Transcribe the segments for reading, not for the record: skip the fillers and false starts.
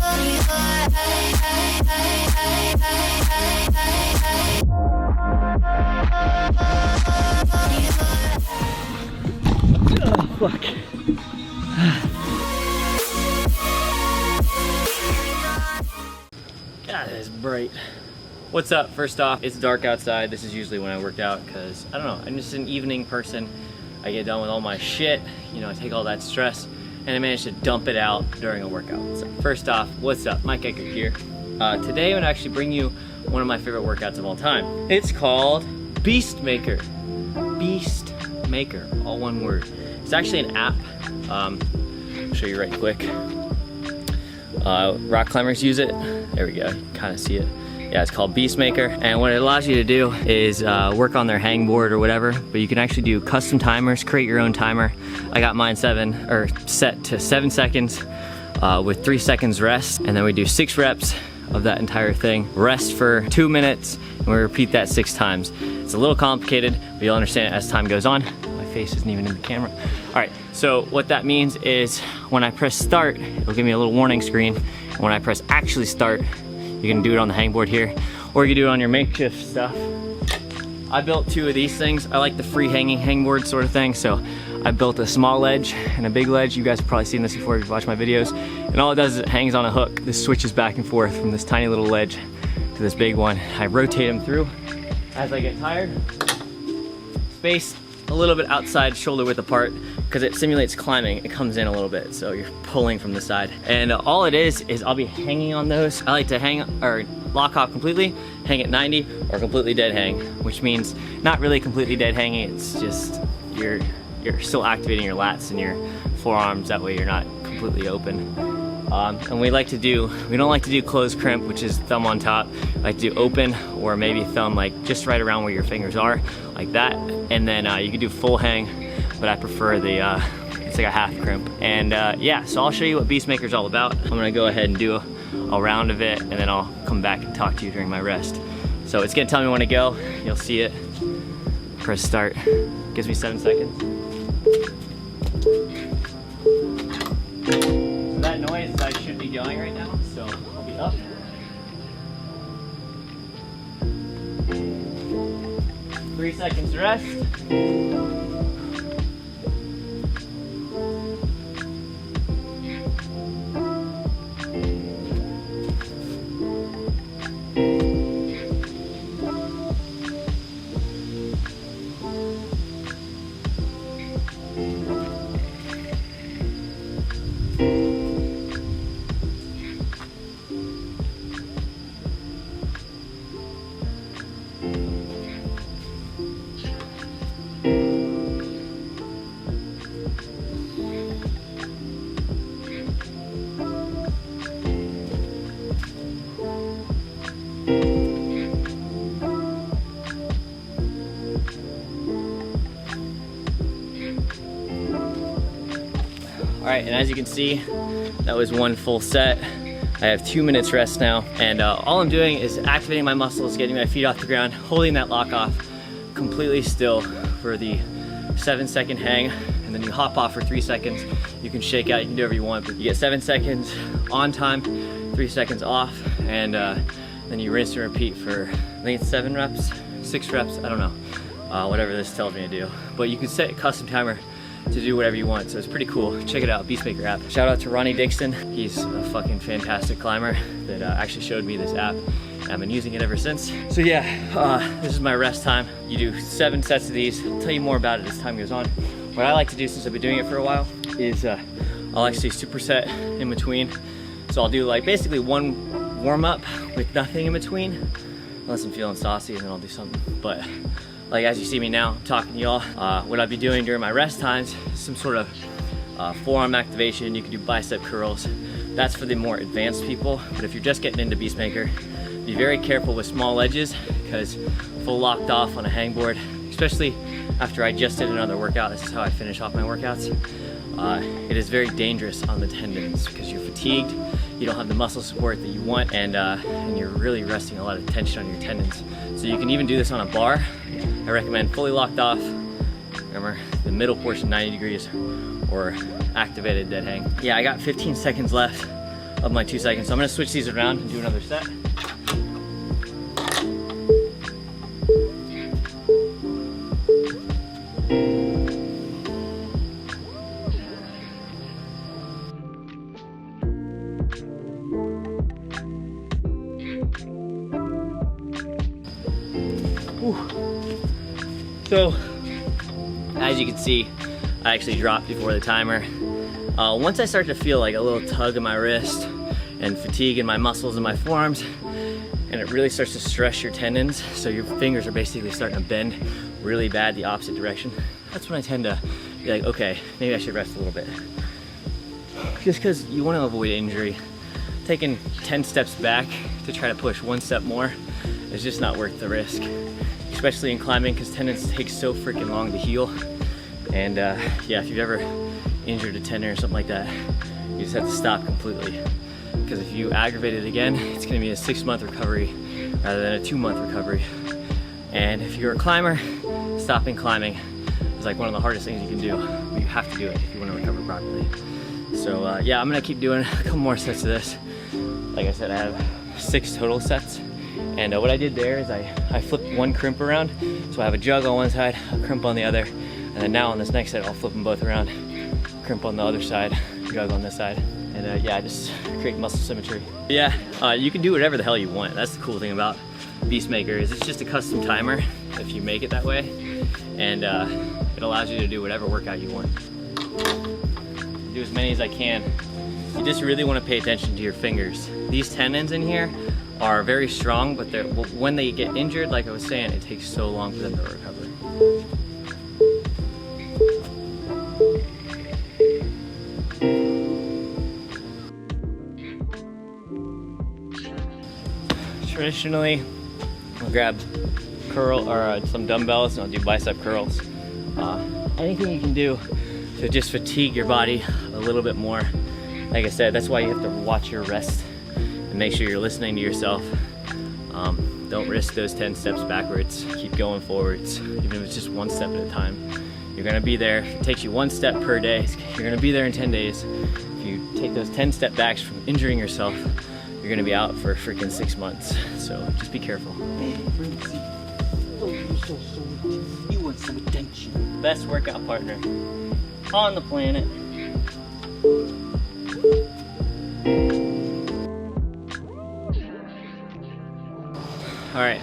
Oh, fuck. God, it is bright. What's up? First off, it's dark outside. This is usually when I work out because, I don't know, I'm just an evening person. I get done with all my shit, you know, I take all that stress, and I manage to dump it out during a workout. So first off, what's up? Mike Eckert here. Today I'm gonna actually bring you one of my favorite workouts of all time. It's called Beast Maker. Beast Maker, all one word. It's actually an app. I'll show you right quick. Rock climbers use it. There we go, you can kind of see it. Yeah, it's called Beast Maker, and what it allows you to do is work on their hangboard or whatever, but you can actually do custom timers, create your own timer. I got mine set to 7 seconds with 3 seconds rest, and then we do 6 reps of that entire thing, rest for 2 minutes, and we repeat that 6 times. It's a little complicated, but you'll understand it as time goes on. My face isn't even in the camera. All right, so what that means is when I press start, it'll give me a little warning screen. And when I press actually start, you can do it on the hangboard here, or you can do it on your makeshift stuff. I built 2 of these things. I like the free hanging hangboard sort of thing, so I built a small ledge and a big ledge. You guys have probably seen this before if you've watched my videos. And all it does is it hangs on a hook. This switches back and forth from this tiny little ledge to this big one. I rotate them through as I get tired. Spaced a little bit outside, shoulder width apart, because it simulates climbing. It comes in a little bit, so you're pulling from the side. And all it is I'll be hanging on those. I like to hang or lock off completely, hang at 90, or completely dead hang, which means not really completely dead hanging. It's just you're still activating your lats and your forearms. That way you're not completely open. And we don't like to do closed crimp, which is thumb on top. I like to do open, or maybe thumb like just right around where your fingers are, like that. And then you can do full hang, but I prefer the, it's like a half crimp. And yeah, so I'll show you what Beast Maker's all about. I'm gonna go ahead and do a round of it, and then I'll come back and talk to you during my rest. So it's gonna tell me when to go. You'll see it. Press start. Gives me 7 seconds. So that noise I should be going right now, so I'll be up. Three seconds rest. All right, and as you can see, that was one full set. I have 2 minutes rest now, and all I'm doing is activating my muscles, getting my feet off the ground, holding that lock off completely still for the 7-second hang, and then you hop off for 3 seconds. You can shake out, you can do whatever you want, but you get 7 seconds on time, 3 seconds off, and then you rinse and repeat for, I think it's 7 reps, 6 reps, I don't know, whatever this tells me to do. But you can set a custom timer to do whatever you want, so it's pretty cool. Check it out, Beast Maker app. Shout out to Ronnie Dixon. He's a fucking fantastic climber that actually showed me this app. I've been using it ever since. So yeah, this is my rest time. You do 7 sets of these. I'll tell you more about it as time goes on. What I like to do, since I've been doing it for a while, is I'll actually superset in between. So I'll do like basically one warm up with nothing in between, unless I'm feeling saucy, and then I'll do something. But like as you see me now, I'm talking to y'all, what I'd be doing during my rest times is some sort of forearm activation. You can do bicep curls. That's for the more advanced people. But if you're just getting into Beast Maker, be very careful with small ledges, because full locked off on a hangboard, especially after I just did another workout, this is how I finish off my workouts. It is very dangerous on the tendons because you're fatigued, you don't have the muscle support that you want, and you're really resting a lot of tension on your tendons. So you can even do this on a bar. I recommend fully locked off. Remember, the middle portion 90 degrees, or activated dead hang. Yeah, I got 15 seconds left of my 2 seconds. So I'm gonna switch these around and do another set. So, as you can see, I actually dropped before the timer. Once I start to feel like a little tug in my wrist and fatigue in my muscles and my forearms, and it really starts to stress your tendons, so your fingers are basically starting to bend really bad the opposite direction, that's when I tend to be like, okay, maybe I should rest a little bit. Just because you want to avoid injury. Taking 10 steps back to try to push 1 step more is just not worth the risk. Especially in climbing, because tendons take so freaking long to heal. And yeah, if you've ever injured a tendon or something like that, you just have to stop completely. Because if you aggravate it again, it's gonna be a 6-month recovery rather than a 2-month recovery. And if you're a climber, stopping climbing is like one of the hardest things you can do. You have to do it if you want to recover properly. So yeah, I'm gonna keep doing a couple more sets of this. Like I said, I have 6 total sets. And what I did there is I flipped 1 crimp around. So I have a jug on one side, a crimp on the other. And then now on this next set, I'll flip them both around. Crimp on the other side, jug on this side. And yeah, just create muscle symmetry. Yeah, you can do whatever the hell you want. That's the cool thing about Beastmaker is it's just a custom timer if you make it that way. And it allows you to do whatever workout you want. Do as many as I can. You just really want to pay attention to your fingers. These tendons in here are very strong, but when they get injured, like I was saying, it takes so long for them to recover. Traditionally, I'll grab curl or some dumbbells and I'll do bicep curls. Anything you can do to just fatigue your body a little bit more. Like I said, that's why you have to watch your rest and make sure you're listening to yourself. Don't risk those 10 steps backwards. Keep going forwards, even if it's just 1 step at a time. You're gonna be there. If it takes you 1 step per day, you're gonna be there in 10 days. If you take those 10 step backs from injuring yourself, you're gonna be out for freaking 6 months. So just be careful. Hey, Francie. Oh, you're so sweet. You want some attention. Best workout partner on the planet. All right,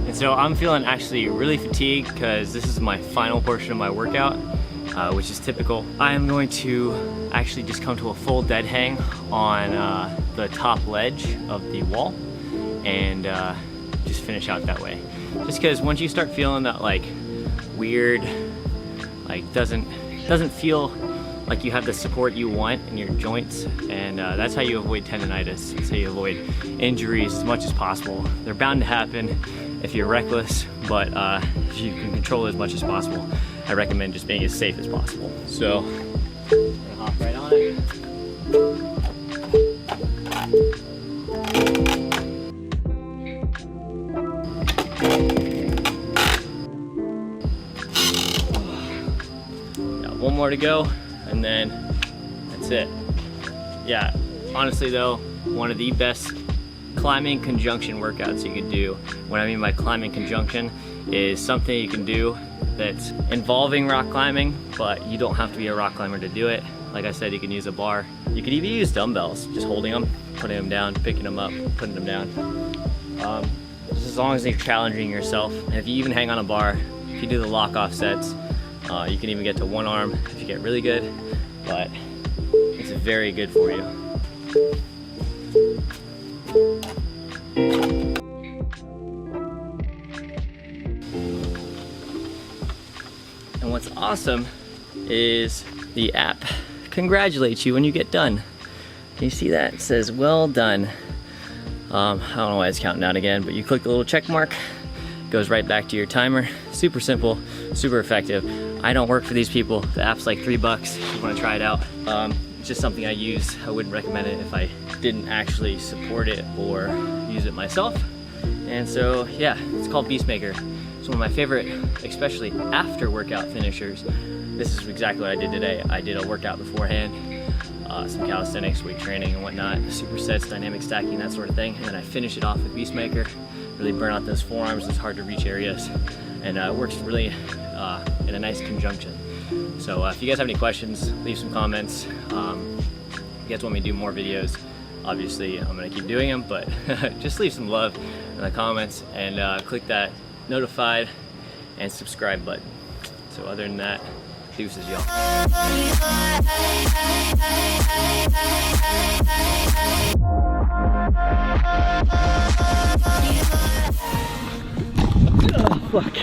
and so I'm feeling actually really fatigued because this is my final portion of my workout, which is typical. I am going to actually just come to a full dead hang on the top ledge of the wall and just finish out that way. Just because once you start feeling that like weird, like doesn't feel like you have the support you want in your joints, and that's how you avoid tendonitis. That's how you avoid injuries as much as possible. They're bound to happen if you're reckless, but if you can control it as much as possible, I recommend just being as safe as possible. So, I'm gonna hop right on it. Got 1 more to go. And then that's it. Yeah, honestly though, one of the best climbing conjunction workouts you can do. What I mean by climbing conjunction is something you can do that's involving rock climbing, but you don't have to be a rock climber to do it. Like I said, you can use a bar. You could even use dumbbells, just holding them, putting them down, picking them up, putting them down. Just as long as you're challenging yourself. And if you even hang on a bar, if you do the lock-off sets, you can even get to 1 arm if you get really good, but it's very good for you. And what's awesome is the app congratulates you when you get done. Can you see that? It says, well done. I don't know why it's counting down again, but you click the little check mark, it goes right back to your timer. Super simple, super effective. I don't work for these people. The app's like $3 if you want to try it out. It's just something I use. I wouldn't recommend it if I didn't actually support it or use it myself. And so yeah, it's called Beastmaker. It's one of my favorite, especially after workout finishers. This is exactly what I did today. I did a workout beforehand. some calisthenics, weight training and whatnot, supersets, dynamic stacking, that sort of thing. And then I finish it off with Beastmaker, really burn out those forearms, those hard to reach areas, and it works really in a nice conjunction. So if you guys have any questions, leave some comments. If you guys want me to do more videos, obviously I'm gonna keep doing them, but just leave some love in the comments and click that notified and subscribe button. So other than that, deuces, y'all. Oh, fuck.